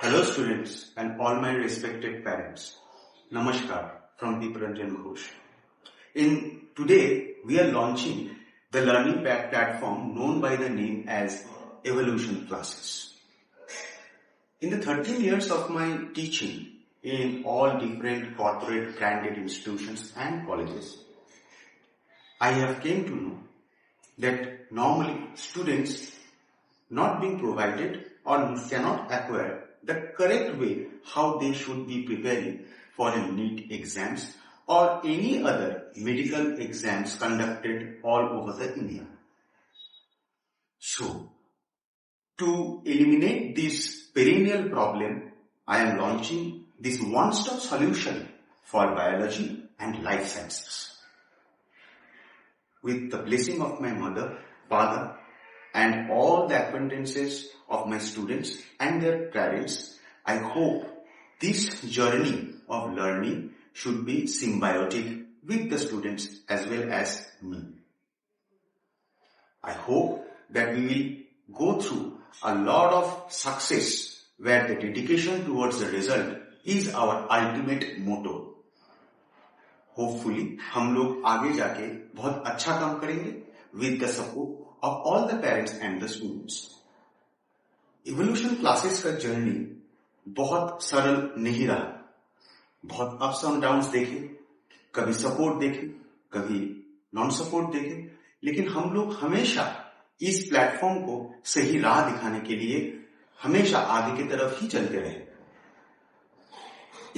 Hello students and all my respected parents. Namaskar from Deeparanjan Ghosh. Today we are launching the learning platform known by the name as Evolution Classes. In the 13 years of my teaching in all different corporate branded institutions and colleges, I have came to know that normally students not being provided or cannot acquire the correct way how they should be preparing for a NEET exams or any other medical exams conducted all over the India. So, to eliminate this perennial problem, I am launching this one-stop solution for biology and life sciences. With the blessing of my mother, father, and all the acquaintances of my students and their parents, I hope this journey of learning should be symbiotic with the students as well as me. I hope that we will go through a lot of success where the dedication towards the result is our ultimate motto. Hopefully, हम लोग आगे जाके बहुत अच्छा काम करेंगे with the support of all the parents and the students. Evolution classes का journey बहुत सरल नहीं रहा. बहुत अप्स एंड डाउन्स देखे, कभी सपोर्ट देखे, कभी नॉन सपोर्ट देखे, लेकिन हम लोग हमेशा इस प्लेटफॉर्म को सही राह दिखाने के लिए हमेशा आगे की तरफ ही चलते रहे.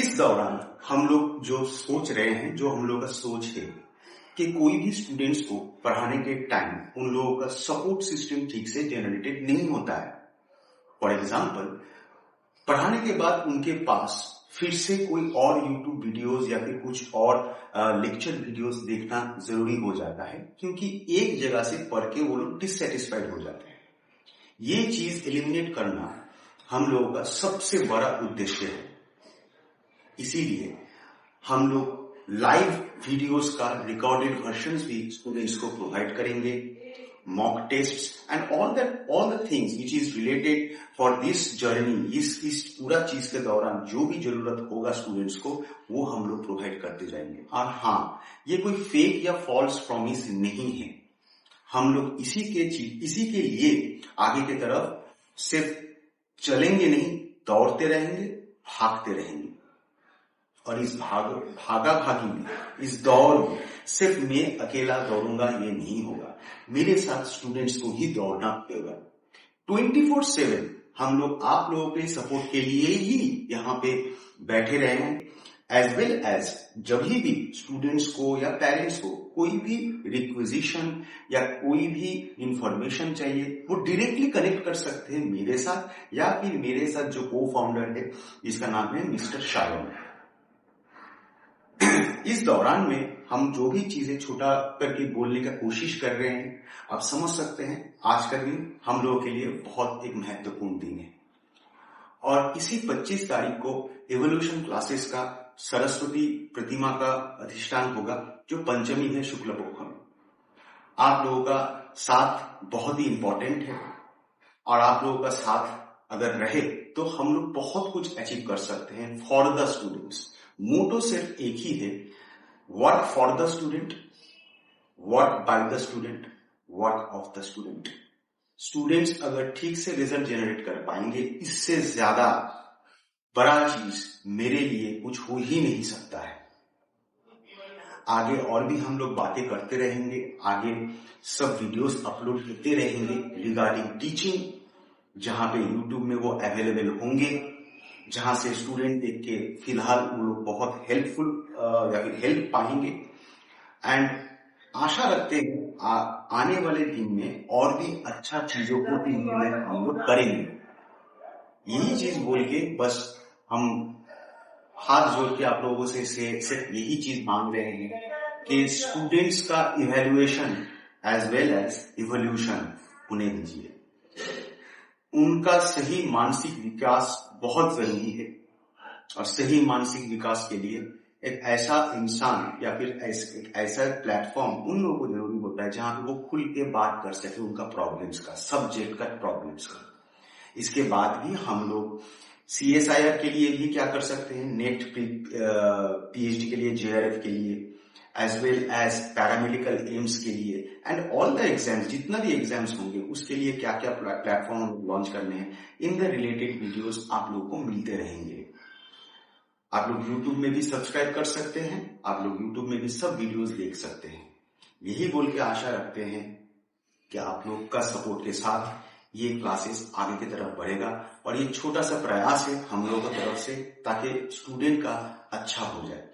इस दौरान हम लोग जो सोच रहे हैं, जो हम लोग का सोच है कि कोई भी स्टूडेंट्स को पढ़ाने के टाइम उन लोगों का सपोर्ट सिस्टम ठीक से जनरेटेड नहीं होता है. फॉर एग्जाम्पल, पढ़ाने के बाद उनके पास फिर से कोई और यूट्यूब वीडियोस या फिर कुछ और लेक्चर वीडियोस देखना जरूरी हो जाता है, क्योंकि एक जगह से पढ़ के वो लोग डिससेटिस्फाइड हो जाते हैं. ये चीज एलिमिनेट करना हम लोगों का सबसे बड़ा उद्देश्य है. इसीलिए हम लोग लाइव वीडियोस का रिकॉर्डेड वर्जन्स भी स्टूडेंट्स को प्रोवाइड करेंगे, mock tests and all the things which is related for this journey. इस पूरा चीज के दौरान जो भी जरूरत होगा स्टूडेंट्स को, वो हम लोग प्रोवाइड करते जाएंगे. और हाँ, ये कोई फेक या फॉल्स प्रॉमिस नहीं है. हम लोग इसी के लिए आगे की तरफ सिर्फ चलेंगे नहीं, दौड़ते रहेंगे, भागते रहेंगे. और इस भागा भागी में, इस दौड़ में सिर्फ मैं अकेला दौड़ूंगा ये नहीं होगा. मेरे साथ स्टूडेंट्स को ही दौड़ना पड़ेगा. 24/7 हम लोग आप लोगों के सपोर्ट के लिए ही यहाँ पे बैठे रहेंगे. एज वेल एज जब भी स्टूडेंट्स को या पेरेंट्स को कोई भी रिक्वेजिशन या कोई भी इंफॉर्मेशन चाहिए, वो डायरेक्टली कनेक्ट कर सकते हैं मेरे साथ या फिर मेरे साथ जो को फाउंडर है, जिसका नाम है मिस्टर शायन. इस दौरान में हम जो भी चीजें छोटा करके बोलने का कोशिश कर रहे हैं, आप समझ सकते हैं आज का दिन हम लोगों के लिए बहुत एक महत्वपूर्ण दिन है. और इसी 25 तारीख को एवोल्यूशन क्लासेस का सरस्वती प्रतिमा का अधिष्ठान होगा, जो पंचमी है शुक्ल पक्ष में. आप लोगों का साथ बहुत ही इंपॉर्टेंट है, और आप लोगों का साथ अगर रहे तो हम लोग बहुत कुछ अचीव कर सकते हैं फॉर द स्टूडेंट्स. मोटो सिर्फ एक ही है, work for the student, work by the student, work of the student. Students अगर ठीक से रिजल्ट जनरेट कर पाएंगे, इससे ज्यादा बड़ा चीज मेरे लिए कुछ हो ही नहीं सकता है. आगे और भी हम लोग बातें करते रहेंगे, आगे सब वीडियोस अपलोड करते रहेंगे रिगार्डिंग टीचिंग, जहां पे यूट्यूब में वो अवेलेबल होंगे, जहां से स्टूडेंट देख के फिलहाल वो लोग बहुत हेल्पफुल या फिर हेल्प पाएंगे. एंड आशा रखते हैं आने वाले दिन में और भी अच्छा चीजों को इम्प्लीमेंट हम लोग करेंगे. यही चीज बोल के बस हम हाथ जोड़ के आप लोगों से सिर्फ यही चीज मांग रहे हैं कि स्टूडेंट्स का evaluation as well as evolution होने दीजिए. उनका सही मानसिक विकास बहुत जरूरी है, और सही मानसिक विकास के लिए एक ऐसा इंसान या फिर एक ऐसा प्लेटफॉर्म उन लोगों को जरूरी होता है जहां पे वो खुल के बात कर सके उनका प्रॉब्लम्स का, सब्जेक्ट का प्रॉब्लम्स का. इसके बाद भी हम लोग CSIR के लिए भी क्या कर सकते हैं, नेट PhD के लिए, JRF के लिए, as well as paramedical AIIMS के लिए, एंड ऑल द एग्जाम्स, जितना भी एग्जाम्स होंगे उसके लिए क्या क्या प्लेटफॉर्म लॉन्च करने हैं, इन द रिलेटेड वीडियोस आप लोगों को मिलते रहेंगे। आप लोग YouTube में भी सब्सक्राइब कर सकते हैं, आप लोग YouTube में भी सब वीडियोस देख सकते हैं। यही बोल के आशा रखते हैं कि आप लोग का सपोर्ट के साथ ये क्लासेस आगे की तरफ बढ़ेगा, और ये छोटा सा प्रयास है हम लोगों की तरफ से, ताकि स्टूडेंट का अच्छा हो जाए।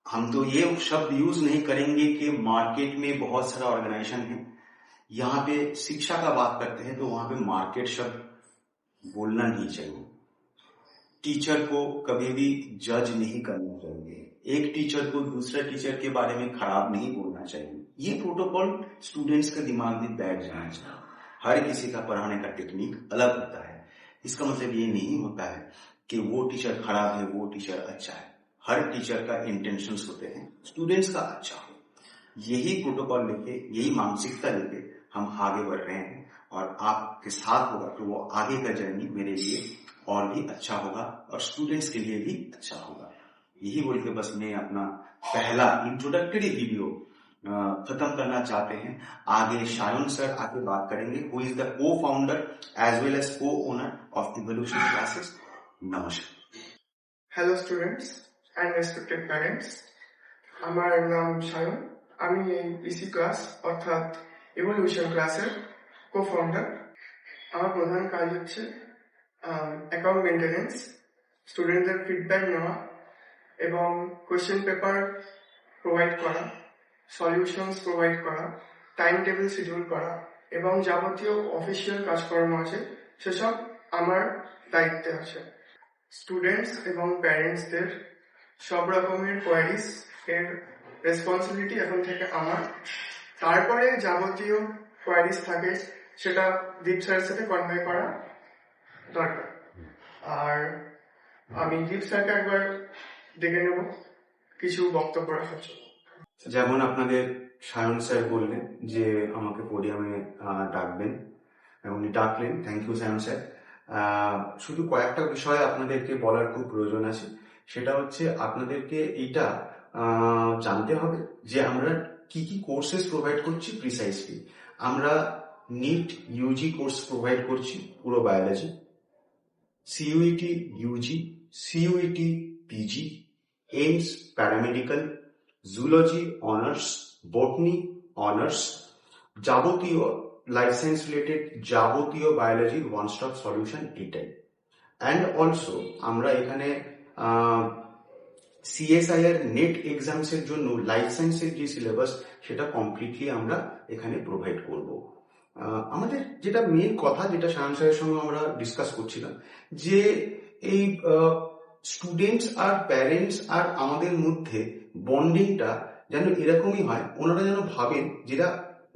हम तो ये शब्द यूज नहीं करेंगे कि मार्केट में बहुत सारा ऑर्गेनाइजेशन है, यहाँ पे शिक्षा का बात करते हैं तो वहां पे मार्केट शब्द बोलना नहीं चाहिए। टीचर को कभी भी जज नहीं करना चाहिए, एक टीचर को दूसरे टीचर के बारे में खराब नहीं बोलना चाहिए। ये प्रोटोकॉल स्टूडेंट्स के दिमाग में बैठ जाना चाहिए। हर किसी का पढ़ाने का टेक्निक अलग होता है, इसका मतलब ये नहीं होता है कि वो टीचर खराब है, वो टीचर अच्छा है। हर टीचर का इंटेंशंस होते हैं स्टूडेंट्स का अच्छा हो। यही प्रोटोकॉल लेके, यही मानसिकता लेके हम आगे बढ़ रहे हैं, और आपके साथ होगा तो वो आगे का जर्नी मेरे लिए और भी अच्छा होगा और स्टूडेंट्स के लिए भी अच्छा होगा। यही बोल के बस मैं अपना पहला इंट्रोडक्टरी वीडियो खत्म करना चाहते हैं। आगे शायन सर आके बात करेंगे, हु इज द को फाउंडर एज वेल एज को ओनर ऑफ इवोल्यूशन क्लासेस। नमस्कार। Hello students and respected parents, আমার নাম শায়ন। আমি এই ইসি ক্লাস অর্থাৎ ইভলিউশন ক্লাসের কো-ফাউন্ডার। আমার প্রধান কাজ হচ্ছে অ্যাকাউন্ট মেইনটেনেন্স, স্টুডেন্টদের ফিডব্যাক নেওয়া এবং কোয়েশ্চেন পেপার প্রোভাইড করা, সলিউশনস প্রোভাইড করা, টাইম টেবিল শিডিউল করা এবং যাবতীয় অফিসিয়াল কাজকর্ম আছে সেসব আমার দায়িত্বে আছে। স্টুডেন্টস এবং প্যারেন্টসদের সব রকমের কোয়ারিজ এর রেসপন্সিবিলিটি এখন থেকে আমার। তারপরে যাবতীয় কোয়ারিজ থাকে সেটা দীপ স্যারের সাথে কনভে করা দরকার। আর আমি দীপ স্যারকে একবার ডেকে নেব কিছু বক্তব্য রাখার জন্য। যেমন আপনাদের শায়ন স্যার বললেন যে আমাকে পোডিয়ামে ডাকবেন, উনি ডাকলেন, থ্যাংক ইউ শায়ন স্যার। শুধু কয়েকটা বিষয় আপনাদেরকে বলার খুব প্রয়োজন আছে। সেটা হচ্ছে আপনাদেরকে এইটা জানতে হবে যে আমরা কি কি কোর্সেস প্রোভাইড করছি প্রিসাইসলি। আমরা নিট ইউজি কোর্স প্রোভাইড করছি পুরো biology, CUET UG, CUET PG, AIIMS paramedical, zoology honours, botany honours, যাবতীয় লাইফ সায়েন্স রিলেটেড যাবতীয় বায়োলজির ওয়ান স্টপ সলিউশন এটাই। অ্যান্ড অলসো আমরা এখানে CSIR নেট এক্সামস এর জন্য লাইফ সায়েন্সের যে সিলেবাস সেটা কমপ্লিটলি আমরা এখানে প্রোভাইড করব। আমাদের যেটা মেন কথা, যেটা শায়ন স্যারের সঙ্গে আমরা ডিসকাস করছিলাম, যে এই স্টুডেন্টস আর প্যারেন্টস আর আমাদের মধ্যে বন্ডিংটা যেন এরকমই হয়, ওনারা যেন ভাবেন যেটা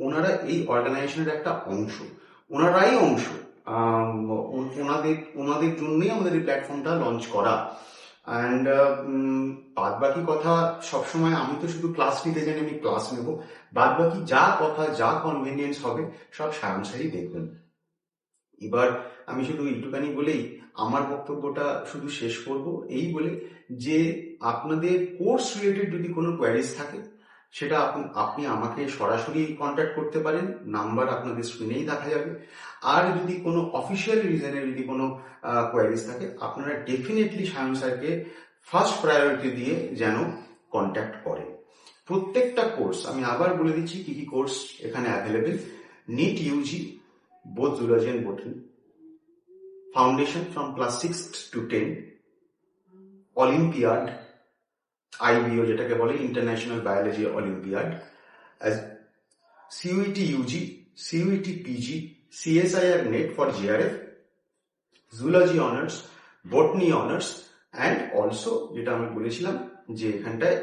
ওনারা এই অর্গানাইজেশনের একটা অংশ, ওনারাই অংশ, ওনাদের জন্যই আমাদের এই প্ল্যাটফর্মটা লঞ্চ করা। অ্যান্ড বাদ বাকি কথা সবসময় আমি তো শুধু ক্লাস নিতে জানি, আমি ক্লাস নেব, বাদ বাকি যা কথা যা কনভেনিয়েন্স হবে সব শায়ন স্যারই দেখবেন। এবার আমি শুধু এইটুকানি বলেই আমার বক্তব্যটা শুধু শেষ করব, এই বলে যে আপনাদের কোর্স রিলেটেড যদি কোনো কোয়ারিজ থাকে সেটা আপনি আমাকে সরাসরি কন্ট্যাক্ট করতে পারেন, নাম্বার আপনাদের স্ক্রিনেই দেখা যাবে। আর যদি কোনো অফিসিয়াল রিজনে যদি কোনো কোয়ারিজ থাকে আপনারা ডেফিনেটলি শায়ন স্যারকে ফার্স্ট প্রায়োরিটি দিয়ে যেন কন্ট্যাক্ট করে। প্রত্যেকটা কোর্স আমি আবার বলে দিচ্ছি কি কি কোর্স এখানে available. NEET UG both zoology and botany, foundation from class 6 to 10, olympiad IBO যেটাকে বলে international biology olympiad, CUET UG, CUET PG, CSIR NET for JRF, zoology honours, botany honours, and also যেটা আমি বলেছিলাম যে এখানটায়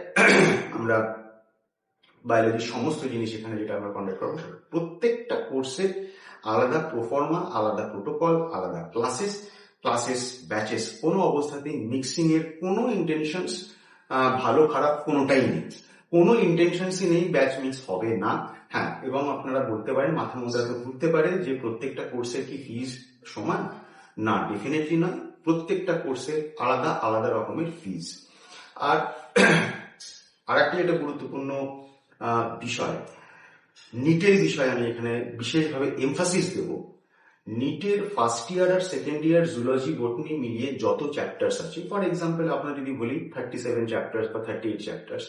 আমরা বায়োলজির সমস্ত জিনিস এখানে যেটা আমরা কন্ডাক্ট করবো, প্রত্যেকটা কোর্সের আলাদা প্রোফর্মা, আলাদা প্রোটোকল, আলাদা ক্লাসেস ব্যাচেস, কোনো অবস্থাতেই মিক্সিং এর কোনো ইন্টেনশনস ভালো খারাপ কোনোটাই নেই, কোনো ইন্টেনশনসই নেই ব্যাচ মিক্স হবে না। হ্যাঁ, এবং আপনারা বলতে পারেন, মাথার মধ্যে ঘুরতে পারে যে প্রত্যেকটা কোর্সের কি ফিজ সমান, না, ডেফিনেটলি নয়। প্রত্যেকটা কোর্সে আলাদা আলাদা রকমের ফিজ। আর আরেকটি একটা গুরুত্বপূর্ণ বিষয়, নিটের বিষয়ে আমি এখানে বিশেষভাবে এমফাসিস দেব। নিটের ফার্স্ট ইয়ার আর সেকেন্ড ইয়ার জুলজি বটনি মিলিয়ে যত চ্যাপ্টার্স আছে, ফর এক্সাম্পল আপনার যদি বলি 37 চ্যাপ্টার্স বা 38 চ্যাপ্টার্স,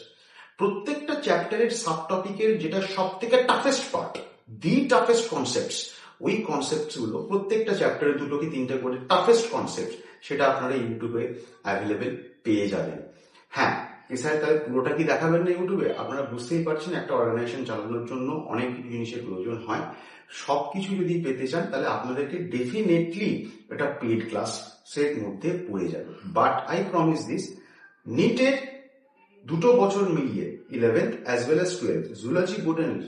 প্রত্যেকটা চ্যাপ্টারের সাব টপিকের যেটা সব থেকে টাফেস্ট পার্ট, দি টাফেস্ট কনসেপ্টস, ওই কনসেপ্টস গুলো প্রত্যেকটা চ্যাপ্টারে 2 কি 3টে করে টাফেস্ট কনসেপ্ট, সেটা আপনারা ইউটিউবে অ্যাভেলেবেল পেয়ে যাবেন। হ্যাঁ, এছাড়া তাহলে পুরোটা কি দেখাবেন না ইউটিউবে? আপনারা বুঝতেই পারছেন একটা অর্গানাইজেশন চালানোর জন্য অনেক কিছু জিনিসের প্রয়োজন হয়। সবকিছু যদি পেতে চান তাহলে আপনাদেরকে ডেফিনেটলি এটা পেইড ক্লাসের মধ্যে পড়ে যাবে। বাট আই প্রমিস দিস, নিটের 2 বছর মিলিয়ে 11th as well as 12th zoology বোটানির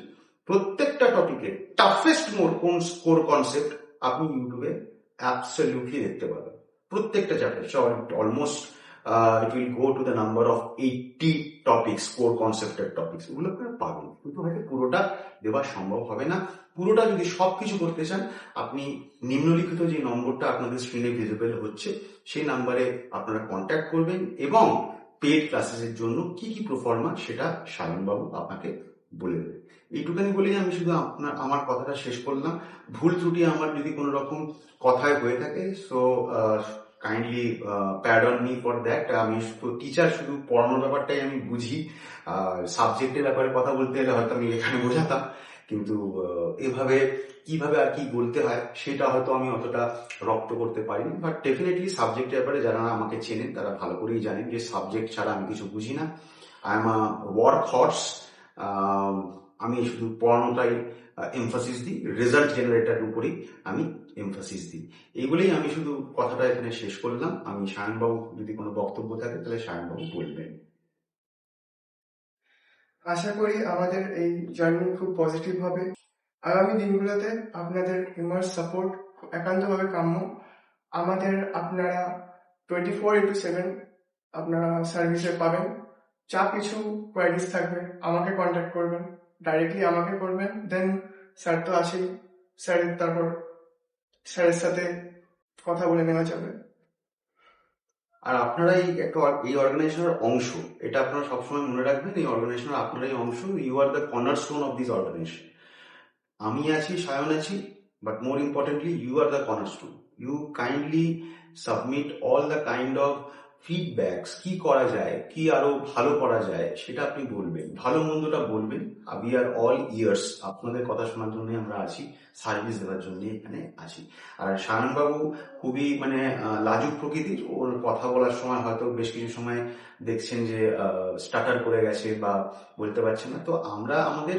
প্রত্যেকটা টপিকে টাফেস্ট কোর কনসেপ্ট আপনি ইউটিউবে অ্যাবসলিউটলি দেখতে পাবেন। প্রত্যেকটা chapter almost it will go to the number of 80 topics, core concepted topics, ওগুলো আপনারা পাবেন। কিন্তু হয়তো পুরোটা দেওয়া সম্ভব হবে না। পুরোটা যদি সবকিছু করতে চান, আপনি নিম্নলিখিত যে নম্বরটা আপনাদের স্ক্রিনে ভিজিবল হচ্ছে সেই নাম্বারে আপনারা কন্ট্যাক্ট করবেন এবং পেড ক্লাসেসের জন্য কি কি প্রোফর্মা সেটা সায়নবাবু আপনাকে বলে দেবে। এইটুখানি বলেই আমি শুধু আমার কথাটা শেষ করলাম। ভুল ত্রুটি আমার যদি কোনো রকম কথায় হয়ে থাকে, so kindly pardon me for that. আমি টিচার, শুধু পড়ানোর ব্যাপারটাই আমি বুঝি, সাবজেক্টের ব্যাপারে কথা বলতে গেলে হয়তো আমি এখানে বোঝাতাম, কিন্তু এভাবে কিভাবে আর কি বলতে হয় সেটা হয়তো আমি অতটা রপ্ত করতে পারিনি। বাট ডেফিনেটলি সাবজেক্টের ব্যাপারে যারা আমাকে চেনেন তারা ভালো করেই জানেন যে সাবজেক্ট ছাড়া আমি কিছু বুঝি না। I am a work horse. আমি শুধু পড়ানোটাই এমফাসিস দিই, রেজাল্ট জেনারেটার উপরেই আমি এমফাসিস দিই। এইগুলোই আমি শুধু কথাটা এখানে শেষ করলাম। আমি সায়নবাবু যদি কোনো বক্তব্য থাকে তাহলে সায়নবাবু বলবেন। আশা করি আমাদের এই জার্নি খুব পজিটিভ হবে। আগামী দিনগুলোতে আপনাদের হিউমার সাপোর্ট একান্তভাবে কাম্য। আপনারা 24/7 আপনারা সার্ভিসে পাবেন। যা কিছু কোয়ারিজ থাকবে আমাকে কন্ট্যাক্ট করবেন, ডাইরেক্টলি আমাকে করবেন। দেন স্যার তো আছেই, তারপর স্যারের সাথে কথা বলে নেওয়া যাবে। আর আপনারা এই অর্গানাইজেশনের অংশ, এটা আপনারা সবসময় মনে রাখবেন। এই অর্গানাইজেশনের আপনারাই অংশ। You are the cornerstone of this organisation. আমি আছি, সায়ন আছি, but more importantly you are the cornerstone. You kindly submit all the kind of feedbacks, কি করা যায়, কি আরো ভালো করা যায় সেটা আপনি বলবেন, ভালো মন্দটা বলবেন। We are all years. আপনাদের কথা শোনার জন্য আমরা আছি, সার্ভিস দেওয়ার জন্য এখানে আছি। আর সায়নবাবু খুবই লাজুক প্রকৃতির। ওর কথা বলার সময় হয়তো বেশ কিছু সময় দেখছেন যে স্টাটার করে গেছে বা বলতে পারছে না। তো আমরা আমাদের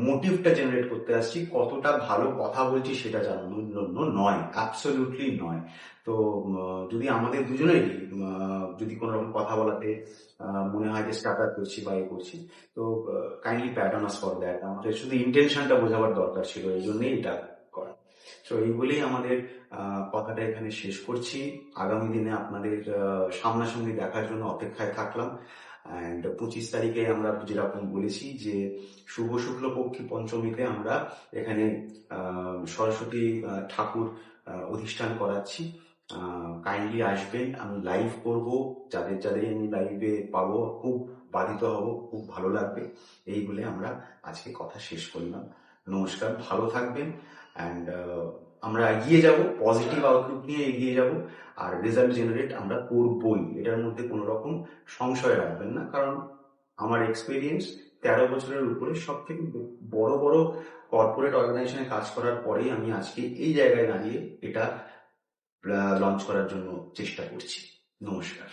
মোটিভটা জেনারেট করতে আসছি, কতটা ভালো কথা বলছি সেটা জানানোর জন্য নয়, অ্যাবসলিউটলি নয়। তো যদি আমাদের দুজনেই যদি কোনো রকম কথা বলাতে মনে হয় যে স্টার্টার করছি বা এ করছি, তো কাইন্ডলি প্যাডন আস ফর দ্যাট। আমাদের শুধু ইন্টেনশনটা বোঝাবার দরকার ছিল, এই জন্যই এটা করা। তো এই বলেই আমাদের কথাটা এখানে শেষ করছি। আগামী দিনে আপনাদের সামনাসামনি দেখার জন্য অপেক্ষায় থাকলাম। অ্যান্ড 25 তারিখে আমরা যেরকম বলেছি যে শুভ শুক্লপক্ষী পঞ্চমীতে আমরা এখানে সরস্বতী ঠাকুর অধিষ্ঠান করাচ্ছি। কাইন্ডলি আসবেন। আমি লাইভ করব, যাদের যাদের আমি লাইভে পাবো খুব বাধিত হব, খুব ভালো লাগবে। এই বলে আমরা আজকে কথা শেষ করলাম। নমস্কার, ভালো থাকবেন। অ্যান্ড আমরা এগিয়ে যাব, পজিটিভ আউটলুক নিয়ে এগিয়ে যাব। আর রেজাল্ট জেনারেট আমরা করবই, এটার মধ্যে কোনো রকম সংশয় রাখবেন না। কারণ আমার এক্সপিরিয়েন্স 13 বছরের উপরে সব থেকে বড় বড় কর্পোরেট অর্গানাইজেশনে কাজ করার পরেই আমি আজকে এই জায়গায় দাঁড়িয়ে এটা লঞ্চ করার জন্য চেষ্টা করছি। নমস্কার।